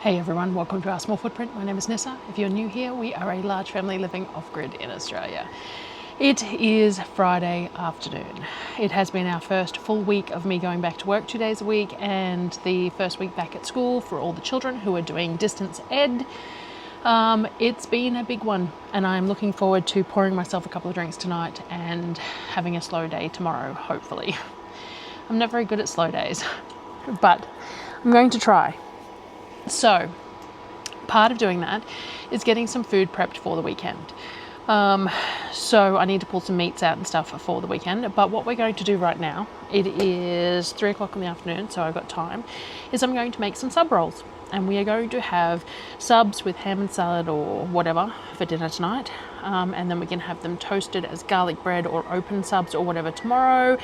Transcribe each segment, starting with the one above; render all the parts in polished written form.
Hey everyone, welcome to our small footprint. My name is Nyssa. If you're new here, we are a large family living off-grid in Australia. It is Friday afternoon. It has been our first full week of me going back to work 2 days a week and the first week back at school for all the children who are doing distance ed. It's been a big one and I'm looking forward to pouring myself a couple of drinks tonight and having a slow day tomorrow, hopefully. I'm not very good at slow days, but I'm going to try. So part of doing that is getting some food prepped for the weekend. So I need to pull some meats out and stuff for the weekend. But what we're going to do right now, it is 3 o'clock in the afternoon, so I've got time, is I'm going to make some sub rolls. And we are going to have subs with ham and salad or whatever for dinner tonight. And then we can have them toasted as garlic bread or open subs or whatever tomorrow.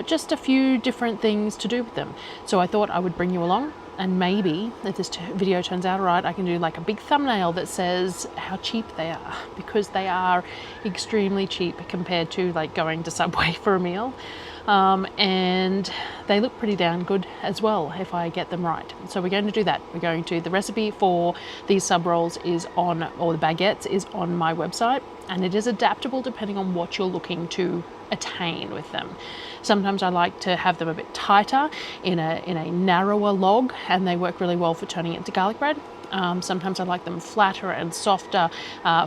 Just a few different things to do with them. So I thought I would bring you along. And maybe if this video turns out right, I can do like a big thumbnail that says how cheap they are, because they are extremely cheap compared to like going to Subway for a meal. And they look pretty damn good as well if I get them right. So we're going to do that. The recipe for these sub rolls is on, or the baguettes is on my website, and it is adaptable depending on what you're looking to attain with them. Sometimes I like to have them a bit tighter in a narrower log, and they work really well for turning it into garlic bread. Sometimes I like them flatter and softer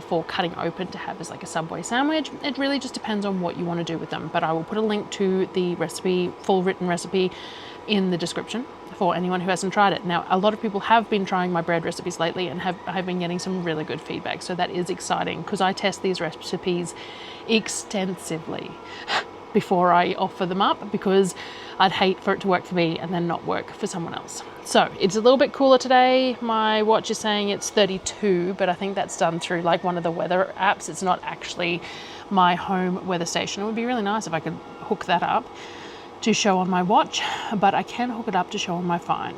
for cutting open to have as like a Subway sandwich. It really just depends on what you want to do with them, but I will put a link to the recipe, full written recipe, in the description for anyone who hasn't tried it. Now, a lot of people have been trying my bread recipes lately and have been getting some really good feedback, so that is exciting because I test these recipes extensively before I offer them up, because I'd hate for it to work for me and then not work for someone else. So it's a little bit cooler today. My watch is saying it's 32, but I think that's done through like one of the weather apps. It's not actually my home weather station. It would be really nice if I could hook that up to show on my watch, but I can hook it up to show on my phone.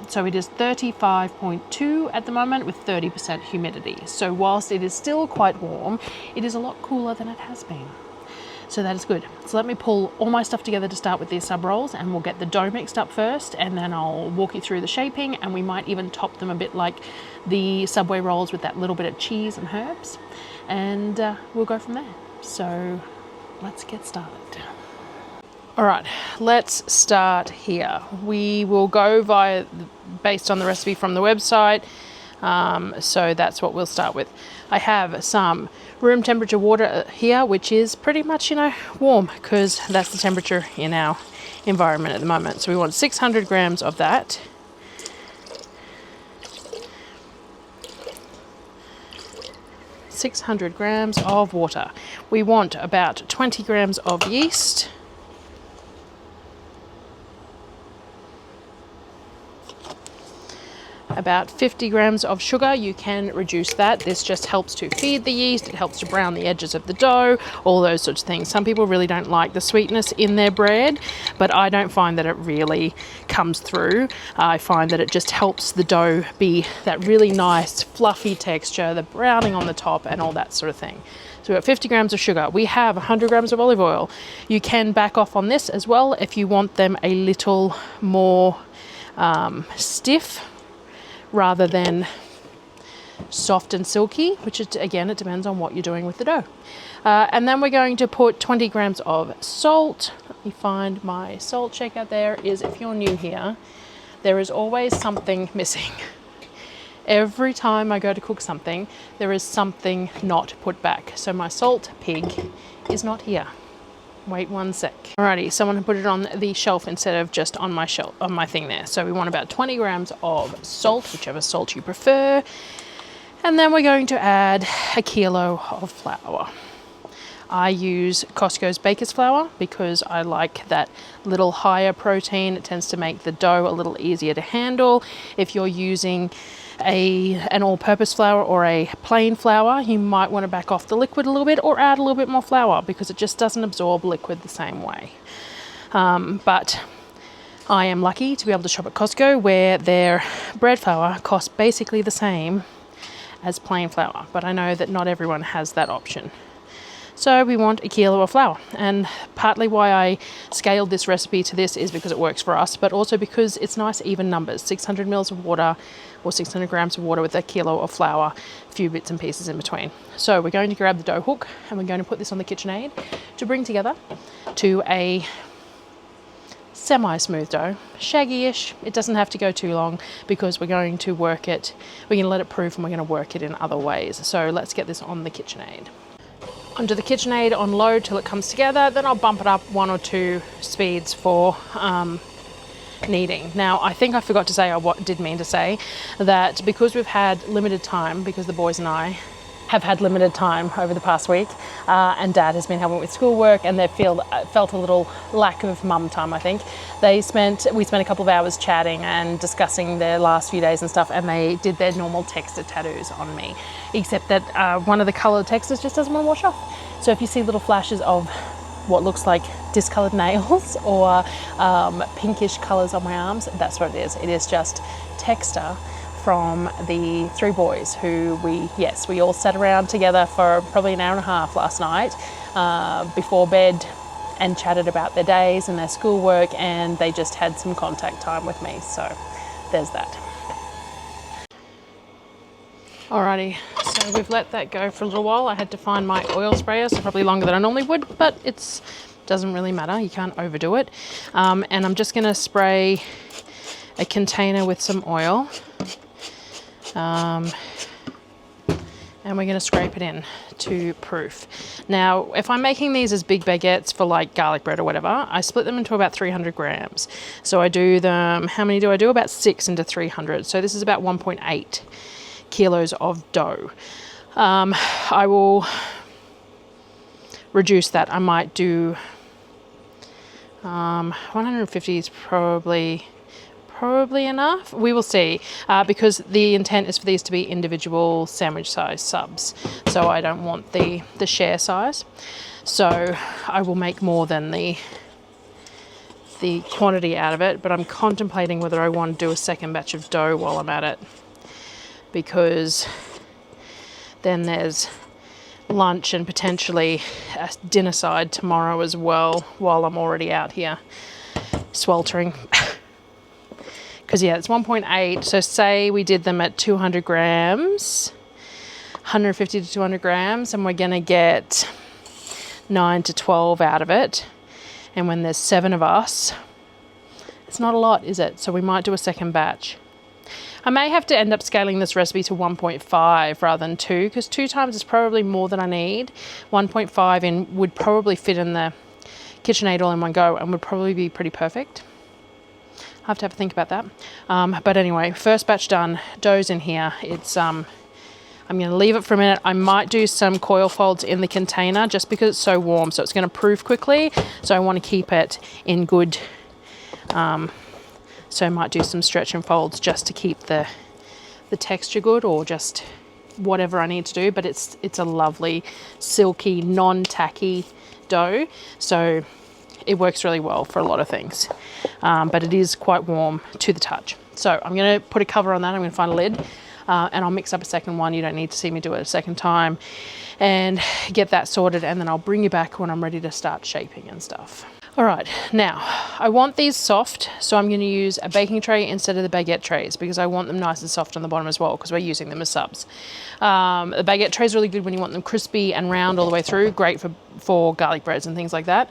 So it is 35.2 at the moment with 30% humidity. So whilst it is still quite warm, it is a lot cooler than it has been. So that is good. So let me pull all my stuff together to start with these sub rolls, and we'll get the dough mixed up first, and then I'll walk you through the shaping, and we might even top them a bit like the Subway rolls with that little bit of cheese and herbs, and we'll go from there. So let's get started. All right, let's start here. We will go based on the recipe from the website. So that's what we'll start with. I have some room temperature water here, which is pretty much, warm, because that's the temperature in our environment at the moment. So we want 600 grams of that. .600 grams of water. We want about 20 grams of yeast. About 50 grams of sugar. You can reduce that. This just helps to feed the yeast. It helps to brown the edges of the dough, all those sorts of things. Some people really don't like the sweetness in their bread, but I don't find that it really comes through. I find that it just helps the dough be that really nice fluffy texture, the browning on the top and all that sort of thing. So we've got 50 grams of sugar. We have 100 grams of olive oil. You can back off on this as well if you want them a little more stiff, rather than soft and silky, which is, again, it depends on what you're doing with the dough. And then we're going to put 20 grams of salt. Let me find my salt shaker. There is, if you're new here, there is always something missing. Every time I go to cook something, there is something not put back. So my salt pig is not here. Wait 1 sec. Alrighty, someone put it on the shelf instead of just on my shelf, on my thing there. So we want about 20 grams of salt, whichever salt you prefer. And then we're going to add a kilo of flour. I use Costco's baker's flour because I like that little higher protein. It tends to make the dough a little easier to handle. If you're using an all-purpose flour or a plain flour, you might want to back off the liquid a little bit or add a little bit more flour because it just doesn't absorb liquid the same way. But I am lucky to be able to shop at Costco, where their bread flour costs basically the same as plain flour, but I know that not everyone has that option. So we want a kilo of flour, and partly why I scaled this recipe to this is because it works for us, but also because it's nice even numbers. 600 mils of water or 600 grams of water with a kilo of flour, a few bits and pieces in between. So we're going to grab the dough hook and we're going to put this on the KitchenAid to bring together to a semi-smooth dough, shaggy-ish. It doesn't have to go too long because we're going to work it, we're going to let it proof and we're going to work it in other ways. So let's get this on the KitchenAid. Onto the KitchenAid on low till it comes together, then I'll bump it up 1 or 2 speeds for kneading. Now, I think I forgot to say, or did mean to say, that because we've had limited time, because the boys and I have had limited time over the past week, and Dad has been helping with schoolwork, and they felt a little lack of mum time, I think. We spent a couple of hours chatting and discussing their last few days and stuff, and they did their normal texture tattoos on me, except that one of the coloured textures just doesn't want to wash off. So if you see little flashes of what looks like discoloured nails or pinkish colours on my arms, that's what it is. It is just texture from the 3 boys who we all sat around together for probably an hour and a half last night before bed and chatted about their days and their schoolwork, and they just had some contact time with me. So there's that. Alrighty, so we've let that go for a little while. I had to find my oil sprayer, so probably longer than I normally would, but it doesn't really matter. You can't overdo it. And I'm just going to spray a container with some oil. And we're going to scrape it in to proof. Now, if I'm making these as big baguettes for like garlic bread or whatever, I split them into about 300 grams. So I do them, how many do I do? About 6 into 300. So this is about 1.8 kilos of dough. I will reduce that. I might do 150 is probably enough. We will see, because the intent is for these to be individual sandwich size subs, so I don't want the share size, so I will make more than the quantity out of it. But I'm contemplating whether I want to do a second batch of dough while I'm at it, because then there's lunch and potentially a dinner side tomorrow as well, while I'm already out here sweltering. Because yeah, it's 1.8, so say we did them at 200 grams, 150 to 200 grams, and we're gonna get 9 to 12 out of it. And when there's 7 of us, it's not a lot, is it? So we might do a second batch. I may have to end up scaling this recipe to 1.5 rather than 2, because 2 times is probably more than I need. 1.5 in would probably fit in the KitchenAid all in one go and would probably be pretty perfect. I have to think about that. But anyway, first batch done, dough's in here. It's I'm going to leave it for a minute. I might do some coil folds in the container just because it's so warm, so it's going to proof quickly. So I want to keep it in good, so I might do some stretch and folds just to keep the texture good, or just whatever I need to do. But it's a lovely, silky, non-tacky dough. So it works really well for a lot of things, but it is quite warm to the touch. So I'm going to put a cover on that. I'm going to find a lid, and I'll mix up a second one. You don't need to see me do it a second time, and get that sorted, and then I'll bring you back when I'm ready to start shaping and stuff. All right, now I want these soft, so I'm going to use a baking tray instead of the baguette trays, because I want them nice and soft on the bottom as well, because we're using them as subs. The baguette tray is really good when you want them crispy and round all the way through, great for garlic breads and things like that.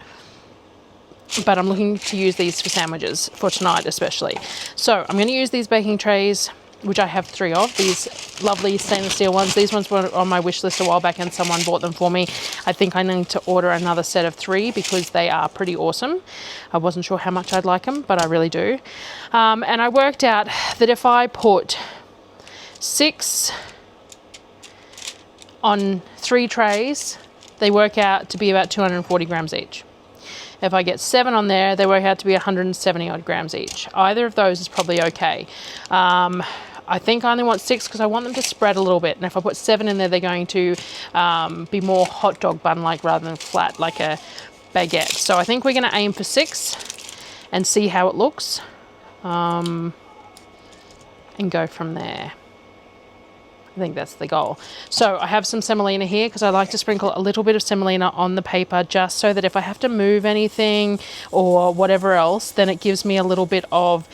But I'm looking to use these for sandwiches for tonight especially. So I'm going to use these baking trays, which I have 3 of, these lovely stainless steel ones. These ones were on my wish list a while back and someone bought them for me. I think I need to order another set of 3 because they are pretty awesome. I wasn't sure how much I'd like them, but I really do. And I worked out that if I put 6 on 3 trays, they work out to be about 240 grams each. If I get 7 on there, they work out to be 170 odd grams each. Either of those is probably okay. I think I only want 6 because I want them to spread a little bit. And if I put 7 in there, they're going to be more hot dog bun-like rather than flat like a baguette. So I think we're going to aim for 6 and see how it looks, and go from there. I think that's the goal. So I have some semolina here because I like to sprinkle a little bit of semolina on the paper just so that if I have to move anything or whatever else, then it gives me a little bit of,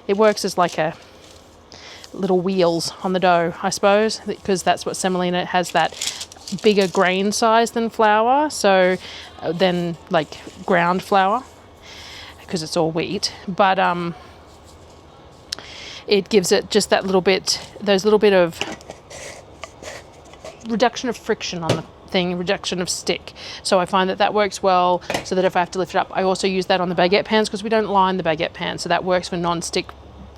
it works as like a little wheels on the dough, I suppose, because that's what semolina has, that bigger grain size than flour, so then like ground flour, because it's all wheat, but it gives it just that little bit, those little bit of reduction of friction on the thing, reduction of stick. So I find that that works well, so that if I have to lift it up, I also use that on the baguette pans because we don't line the baguette pan, so that works for non-stick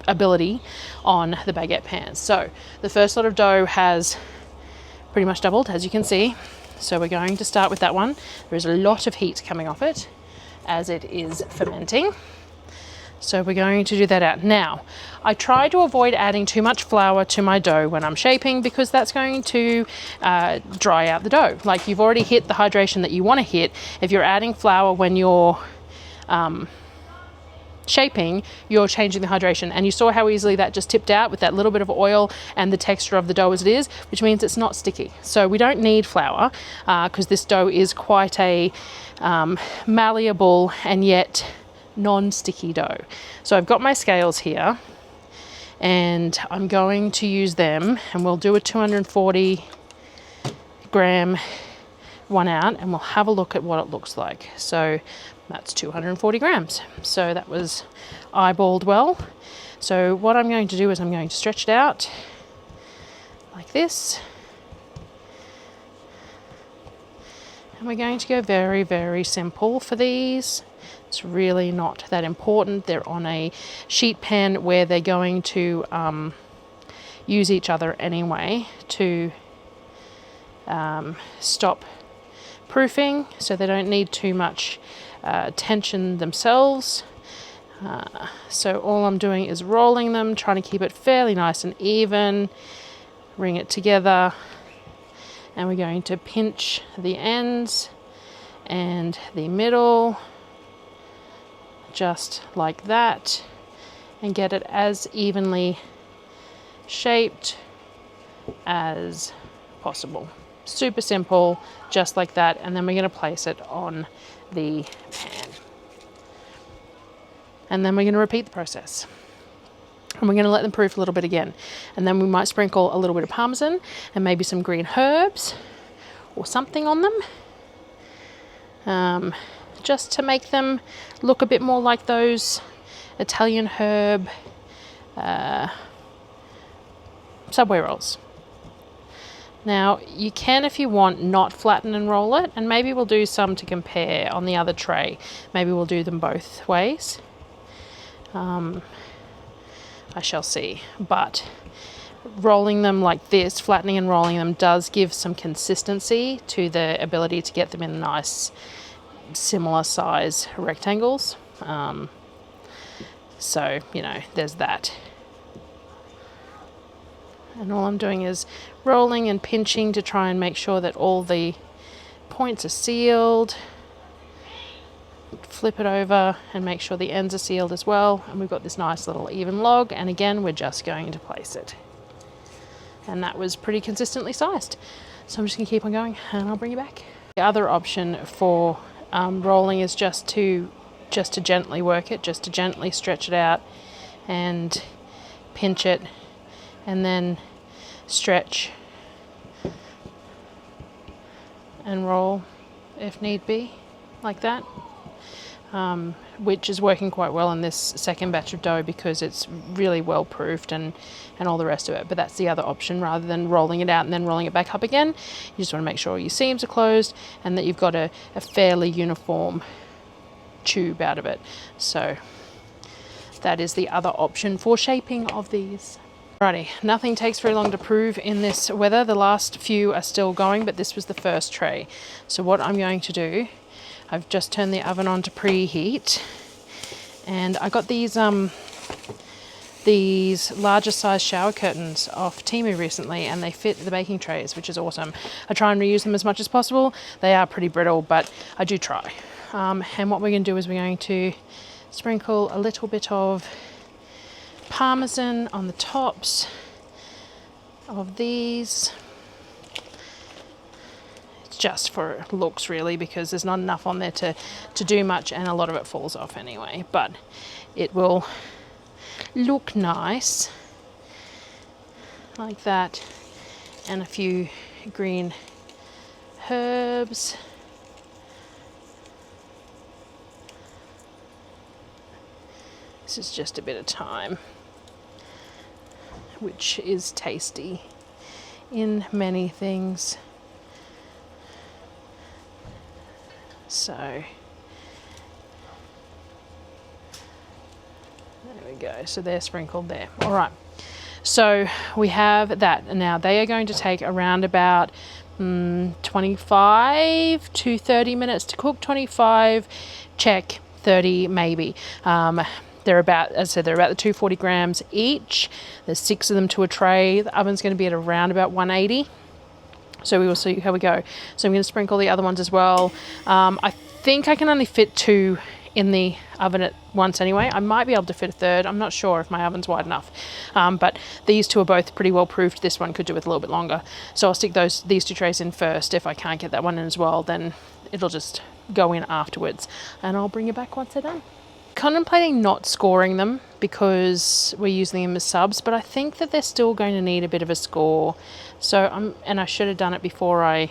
ability on the baguette pans. So the first lot of dough has pretty much doubled, as you can see. So we're going to start with that one. There is a lot of heat coming off it as it is fermenting. So we're going to do that out. Now, I try to avoid adding too much flour to my dough when I'm shaping because that's going to dry out the dough. Like, you've already hit the hydration that you want to hit. If you're adding flour when you're shaping, you're changing the hydration. And you saw how easily that just tipped out with that little bit of oil and the texture of the dough as it is, which means it's not sticky. So we don't need flour because this dough is quite a malleable and yet non-sticky dough. So I've got my scales here and I'm going to use them, and we'll do a 240 gram one out and we'll have a look at what it looks like. So that's 240 grams. So that was eyeballed well. So what I'm going to do is I'm going to stretch it out like this. And we're going to go very, very simple for these. It's really not that important. They're on a sheet pan where they're going to use each other anyway to stop proofing, so they don't need too much tension themselves. So all I'm doing is rolling them, trying to keep it fairly nice and even, ring it together, and we're going to pinch the ends and the middle just like that and get it as evenly shaped as possible. Super simple, just like that, and then we're going to place it on the pan. And then we're going to repeat the process. And we're going to let them proof a little bit again. And then we might sprinkle a little bit of parmesan and maybe some green herbs or something on them. Just to make them look a bit more like those Italian herb Subway rolls. Now, you can, if you want, not flatten and roll it, and maybe we'll do some to compare on the other tray. Maybe we'll do them both ways. I shall see. But rolling them like this, flattening and rolling them, does give some consistency to the ability to get them in nice, similar size rectangles. So, you know, there's that. And all I'm doing is rolling and pinching to try and make sure that all the points are sealed. Flip it over and make sure the ends are sealed as well. And we've got this nice little even log, and again, we're just going to place it. And that was pretty consistently sized. So I'm just gonna keep on going and I'll bring you back. The other option for rolling is just to gently work it, just to gently stretch it out and pinch it, and then stretch and roll if need be, like that, which is working quite well in this second batch of dough because it's really well proofed and all the rest of it. But that's the other option, rather than rolling it out and then rolling it back up again. You just want to make sure your seams are closed and that you've got a fairly uniform tube out of it. So that is the other option for shaping of these. Righty, nothing takes very long to prove in this weather. The last few are still going, but this was the first tray. So what I'm going to do, I've just turned the oven on to preheat, and I got these larger size shower curtains off Temu recently, and they fit the baking trays, which is awesome. I try and reuse them as much as possible. They are pretty brittle, but I do try. And what we're going to do is we're going to sprinkle a little bit of Parmesan on the tops, of these. It's just for looks really, because there's not enough on there to do much, and a lot of it falls off anyway, but it will look nice like that. And a few green herbs. This is just a bit of thyme, which is tasty in many things. So there we go. So they're sprinkled there. All right. So we have that. Now they are going to take around about 25 to 30 minutes to cook. 25, check. 30 maybe. They're about, as I said, they're about the 240 grams each. There's 6 of them to a tray. The oven's going to be at around about 180. So we will see how we go. So I'm going to sprinkle the other ones as well. I think I can only fit 2 in the oven at once anyway. I might be able to fit a third. I'm not sure if my oven's wide enough. But these 2 are both pretty well proofed. This one could do with a little bit longer. So I'll stick these 2 trays in first. If I can't get that one in as well, then it'll just go in afterwards. And I'll bring it back once they're done. Contemplating not scoring them because we're using them as subs, but I think that they're still going to need a bit of a score. So and I should have done it before I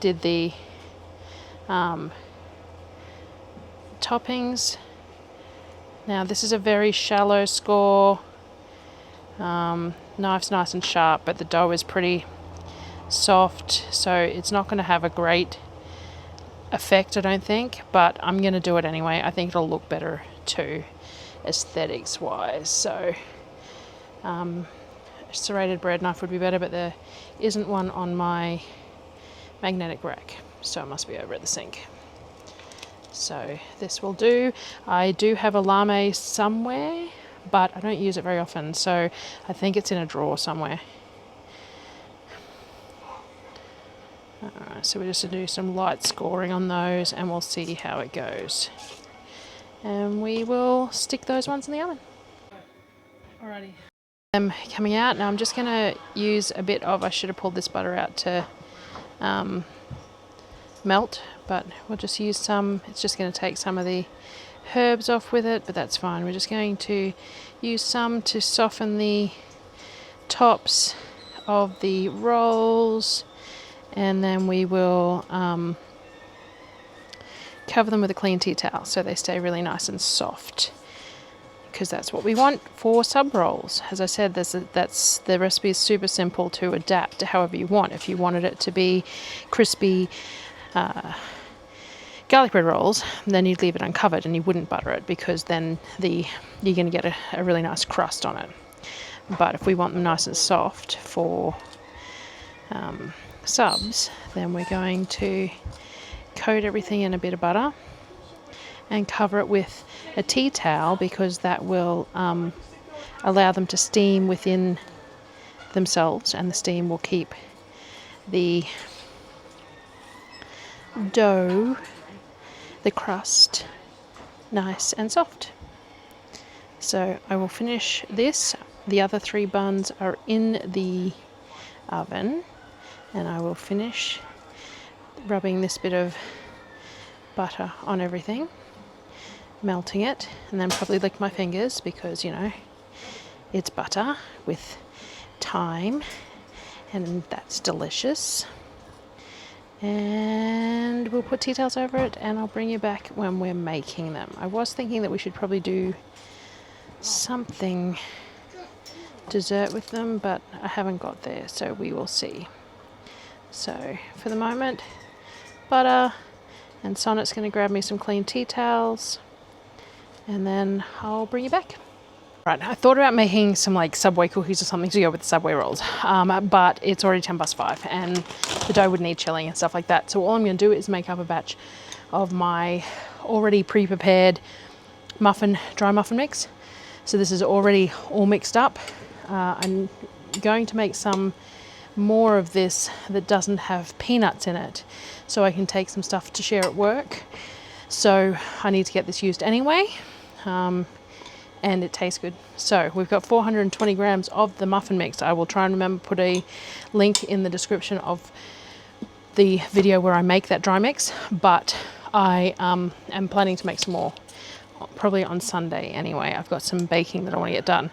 did the toppings. Now this is a very shallow score. Knife's nice and sharp, but the dough is pretty soft, so it's not going to have a great effect, I don't think, but I'm going to do it anyway. I think it'll look better too, aesthetics wise. So serrated bread knife would be better, but there isn't one on my magnetic rack, so it must be over at the sink. So this will do. I do have a lame somewhere, but I don't use it very often, so I think it's in a drawer somewhere. Alright, so we're just going to do some light scoring on those, and we'll see how it goes. And we will stick those ones in the oven. Alrighty. Them coming out. Now I'm just going to use a bit of, I should have pulled this butter out to melt, but we'll just use some. It's just going to take some of the herbs off with it, but that's fine. We're just going to use some to soften the tops of the rolls. And then we will cover them with a clean tea towel so they stay really nice and soft, because that's what we want for sub rolls. As I said, the recipe is super simple to adapt to however you want. If you wanted it to be crispy garlic bread rolls, then you'd leave it uncovered and you wouldn't butter it, because then you're going to get a really nice crust on it. But if we want them nice and soft for subs, then we're going to coat everything in a bit of butter and cover it with a tea towel, because that will allow them to steam within themselves, and the steam will keep the dough, the crust, nice and soft. So I will finish this. The other 3 buns are in the oven, and I will finish rubbing this bit of butter on everything, melting it, and then probably lick my fingers, because you know it's butter with thyme, and that's delicious. And we'll put tea towels over it, and I'll bring you back when we're making them. I was thinking that we should probably do something dessert with them, but I haven't got there, so we will see. So for the moment, butter, and Sonnet's going to grab me some clean tea towels, and then I'll bring you back. Right, I thought about making some like Subway cookies or something to go with the Subway rolls, but it's already 5:10 and the dough would need chilling and stuff like that. So all I'm going to do is make up a batch of my already pre-prepared dry muffin mix. So this is already all mixed up. I'm going to make some more of this that doesn't have peanuts in it, so I can take some stuff to share at work. So I need to get this used anyway. and it tastes good. So we've got 420 grams of the muffin mix. I will try and remember put a link in the description of the video where I make that dry mix, but I am planning to make some more, probably on Sunday anyway. I've got some baking that I want to get done.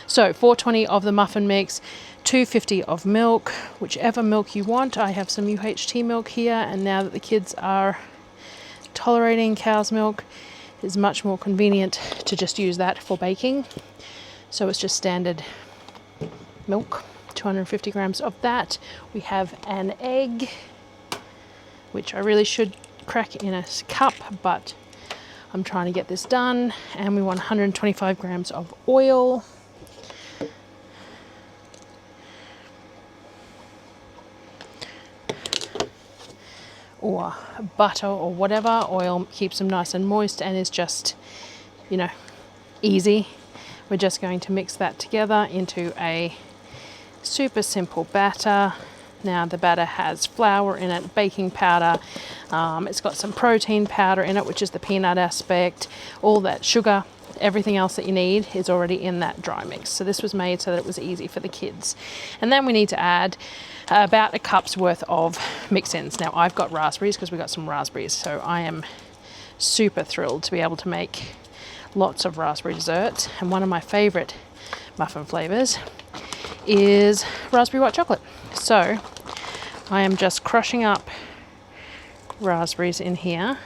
So 420 of the muffin mix, 250 of milk, whichever milk you want. I have some UHT milk here, and now that the kids are tolerating cow's milk, it's much more convenient to just use that for baking. So it's just standard milk, 250 grams of that. We have an egg, which I really should crack in a cup, but I'm trying to get this done. And we want 125 grams of oil. Or butter or whatever. Oil keeps them nice and moist and is just, you know, easy. We're just going to mix that together into a super simple batter. Now the batter has flour in it, baking powder, it's got some protein powder in it, which is the peanut aspect, all that sugar, everything else that you need is already in that dry mix. So this was made so that it was easy for the kids. And then we need to add about a cup's worth of mix-ins. Now I've got raspberries because we got some raspberries, so I am super thrilled to be able to make lots of raspberry desserts. And one of my favorite muffin flavors is raspberry white chocolate. So I am just crushing up raspberries in here.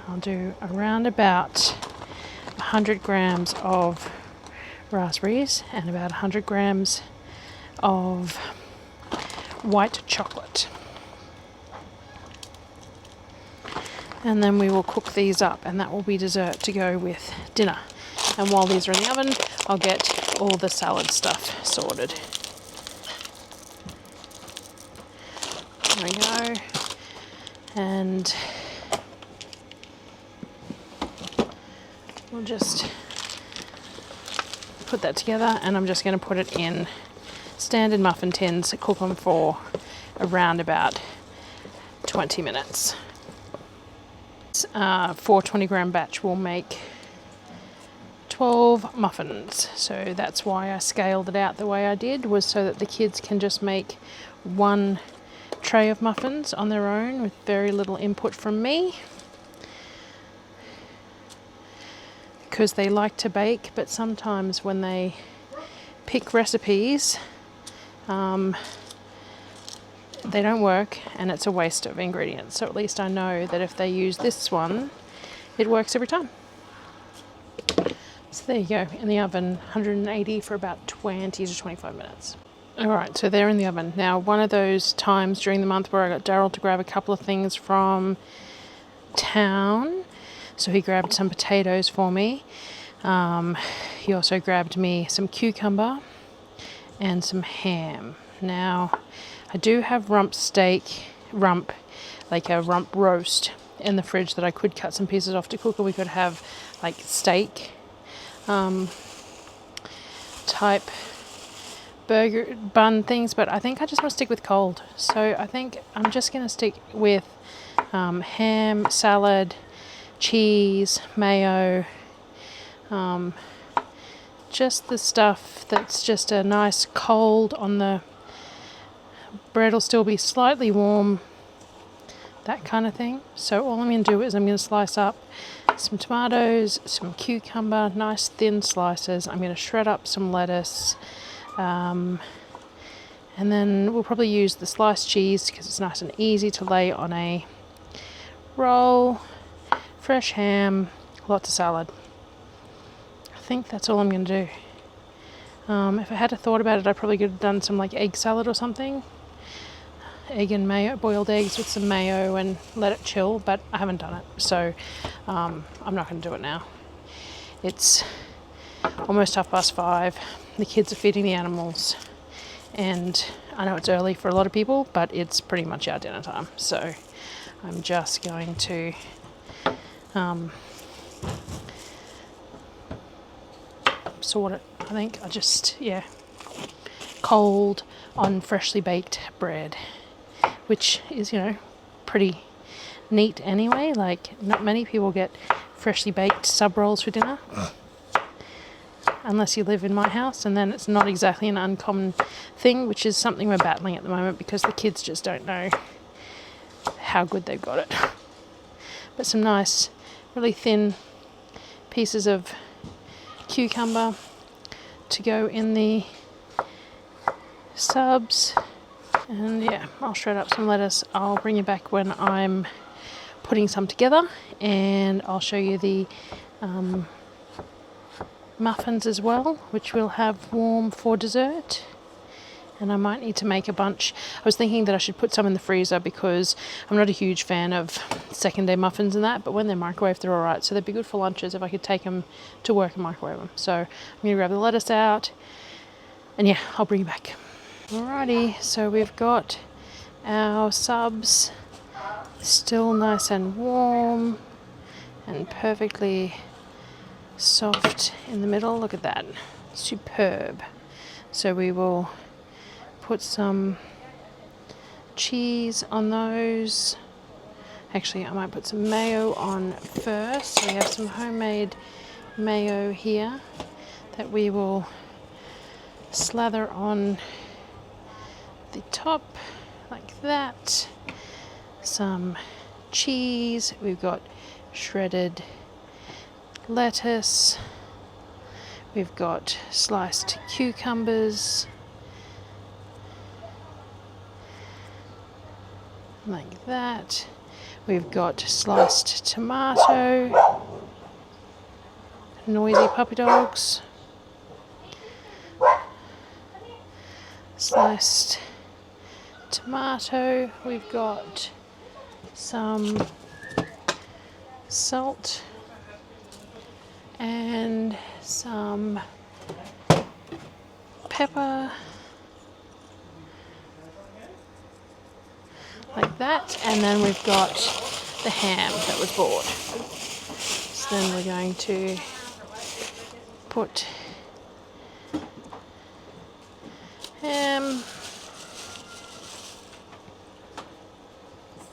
I'll do around about 100 grams of raspberries and about 100 grams of white chocolate. And then we will cook these up, and that will be dessert to go with dinner. And while these are in the oven, I'll get all the salad stuff sorted. There we go. And we'll just put that together, and I'm just going to put it in standard muffin tins, cook them for around about 20 minutes. 420 gram batch will make 12 muffins. So that's why I scaled it out the way I did, was so that the kids can just make one tray of muffins on their own with very little input from me. Because they like to bake, but sometimes when they pick recipes, they don't work and it's a waste of ingredients. So at least I know that if they use this one, it works every time. So there you go, in the oven, 180 for about 20 to 25 minutes. All right, so they're in the oven. Now, one of those times during the month where I got Darryl to grab a couple of things from town. So he grabbed some potatoes for me. He also grabbed me some cucumber and some ham. Now, I do have rump, like a rump roast in the fridge that I could cut some pieces off to cook, or we could have like steak type burger bun things, but I think I just want to stick with cold. So I think I'm just going to stick with ham, salad, cheese, mayo, just the stuff that's just a nice cold on the bread, will still be slightly warm, that kind of thing. So all I'm going to do is I'm going to slice up some tomatoes, some cucumber, nice thin slices. I'm going to shred up some lettuce, and then we'll probably use the sliced cheese because it's nice and easy to lay on a roll, fresh ham, lots of salad. I think that's all I'm going to do. If I had a thought about it, I probably could have done some like egg salad or something. Egg and mayo, boiled eggs with some mayo, and let it chill, but I haven't done it, so I'm not going to do it now. It's almost 5:30. The kids are feeding the animals, and I know it's early for a lot of people, but it's pretty much our dinner time. So I'm just going to sort it. I think I just, cold on freshly baked bread, which is, pretty neat anyway. Like, not many people get freshly baked sub rolls for dinner. Unless you live in my house, and then it's not exactly an uncommon thing, which is something we're battling at the moment because the kids just don't know how good they've got it. But some nice, really thin pieces of cucumber to go in the subs. And yeah, I'll shred up some lettuce. I'll bring you back when I'm putting some together, and I'll show you the muffins as well, which we'll have warm for dessert. And I might need to make a bunch. I was thinking that I should put some in the freezer because I'm not a huge fan of second day muffins and that, but when they're microwaved they're alright, so they'd be good for lunches if I could take them to work and microwave them. So I'm going to grab the lettuce out, and yeah, I'll bring you back. Alrighty, so we've got our subs still nice and warm and perfectly soft in the middle. Look at that, superb. So we will put some cheese on those. Actually, I might put some mayo on first. So we have some homemade mayo here that we will slather on the top like that. Some cheese, we've got shredded lettuce, we've got sliced cucumbers like that, we've got sliced tomato, noisy puppy dogs, sliced tomato, we've got some salt and some pepper like that, and then we've got the ham that was bought. So then we're going to put ham,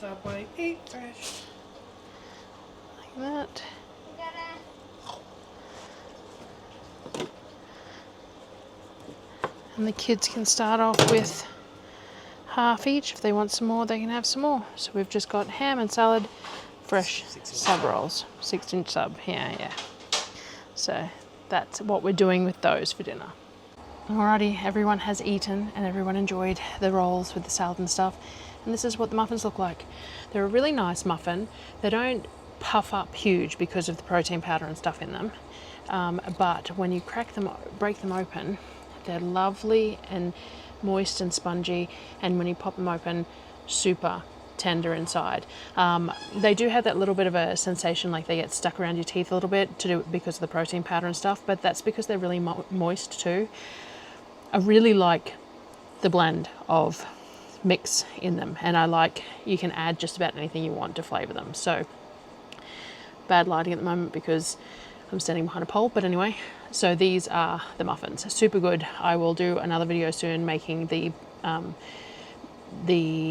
Subway, eat fresh, like that. And the kids can start off with half each. If they want some more, they can have some more. So we've just got ham and salad, fresh sub rolls, 6-inch sub. Yeah. So that's what we're doing with those for dinner. Alrighty, everyone has eaten and everyone enjoyed the rolls with the salad and stuff. And this is what the muffins look like. They're a really nice muffin. They don't puff up huge because of the protein powder and stuff in them. But when you break them open, they're lovely and moist and spongy, and when you pop them open, super tender inside. They do have that little bit of a sensation like they get stuck around your teeth a little bit because of the protein powder and stuff, but that's because they're really moist too. I really like the blend of mix in them, and you can add just about anything you want to flavour them. So bad lighting at the moment because I'm standing behind a pole, but anyway, so these are the muffins. Super good. I will do another video soon making the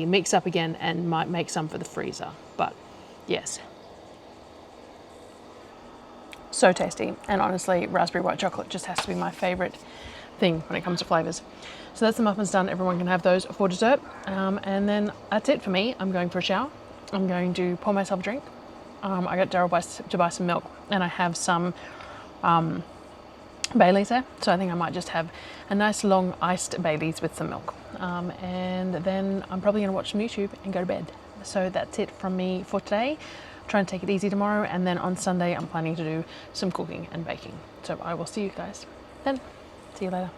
mix up again, and might make some for the freezer. But yes, so tasty. And honestly, raspberry white chocolate just has to be my favorite thing when it comes to flavors. So that's the muffins done. Everyone can have those for dessert, and then that's it for me. I'm going for a shower. I'm going to pour myself a drink. I got Darryl to buy some milk, and I have some Baileys there, so I think I might just have a nice long iced Baileys with some milk, and then I'm probably going to watch some YouTube and go to bed. So that's it from me for today. Try and take it easy tomorrow, and then on Sunday I'm planning to do some cooking and baking. So I will see you guys then. See you later.